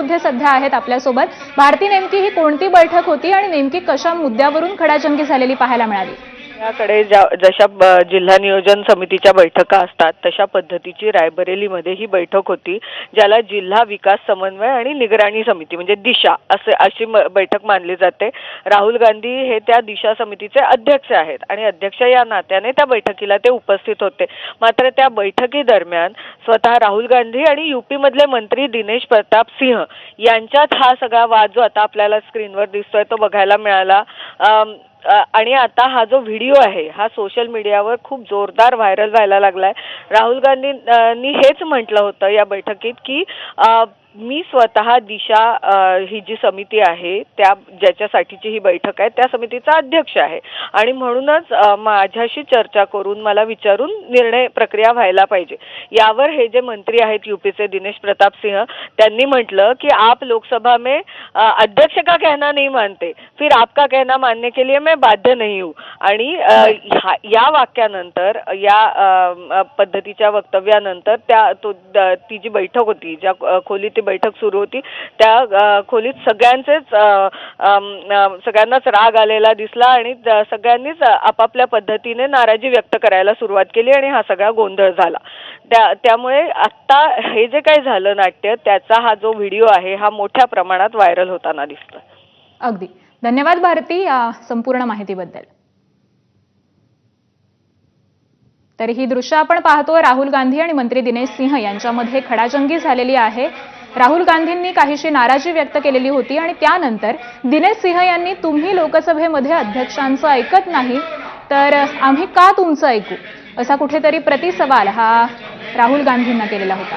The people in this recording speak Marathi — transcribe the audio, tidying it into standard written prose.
मध्ये सध्या आहेत आपल्यासोबत। भारती, नेमकी ही कोणती बैठक होती आणि नेमकी कशा मुद्द्यावरून खडाजंगी झालेली पाहायला मिळाली? याकडे जशा जिल्हा नियोजन समितीच्या बैठका असतात तशा पद्धतीची रायबरेलीमध्ये ही बैठक होती, ज्याला जिल्हा विकास समन्वय आणि निगराणी समिती म्हणजे दिशा अशी बैठक मानली जाते। राहुल गांधी हे त्या दिशा समितीचे अध्यक्ष आहेत आणि अध्यक्ष या नात्याने त्या बैठकीला ते उपस्थित होते। मात्र त्या बैठकीदरम्यान स्वतः राहुल गांधी आणि यूपी मधले मंत्री दिनेश प्रताप सिंह यांच्यात हा सगळा वाद जो आता आपल्याला स्क्रीनवर दिसतोय तो बघायला मिळाला। आणि आता हा जो व्हिडिओ आहे हा सोशल मीडियावर खूप जोरदार व्हायरल व्हायला लागलाय। राहुल गांधींनी हेच म्हटलं होतं या बैठकीत की मी स्वतः दिशा ही जी समिती आहे त्या ज्याच्यासाठीची ही बैठक आहे त्या समितीचा अध्यक्ष आहे आणि म्हणूनच माझ्याशी चर्चा करून मला विचारून निर्णय प्रक्रिया व्हायला पाहिजे। यावर हे जे मंत्री आहेत यूपीचे दिनेश प्रताप सिंह त्यांनी म्हटलं की आप लोकसभा में अध्यक्ष का कहना नहीं मानते, फिर आपका कहना मानने के लिए मैं बाध्य नहीं हूँ। आणि या वाक्यानंतर या पद्धतीच्या वक्तव्यानंतर ती जी बैठक होती ज्या खोलीत बैठक सुरू होती त्या खोलीत सगळ्यांनाच राग आलेला दिसला आणि सगळ्यांनीच आपापल्या पद्धतीने नाराजी व्यक्त करायला सुरुवात केली आणि हा सगळा गोंधळ झाला। त्यामुळे आता हे जे काही झालं नाट्य त्याचा हा जो व्हिडिओ आहे हा मोठ्या प्रमाणात व्हायरल होताना दिसतोय। अगदी धन्यवाद भारती या संपूर्ण माहितीबद्दल। तर ही दृश्य आपण पाहतोय, राहुल गांधी आणि मंत्री दिनेश सिंह यांच्यामध्ये खडाजंगी झालेली आहे। राहुल गांधींनी काहीशी नाराजी व्यक्त केलेली होती आणि त्यानंतर दिनेश सिंह यांनी तुम्ही लोकसभेमध्ये अध्यक्षांचं ऐकत नाही तर आम्ही का तुमचं ऐकू असा कुठेतरी प्रतिसवाल हा राहुल गांधींना केलेला होता।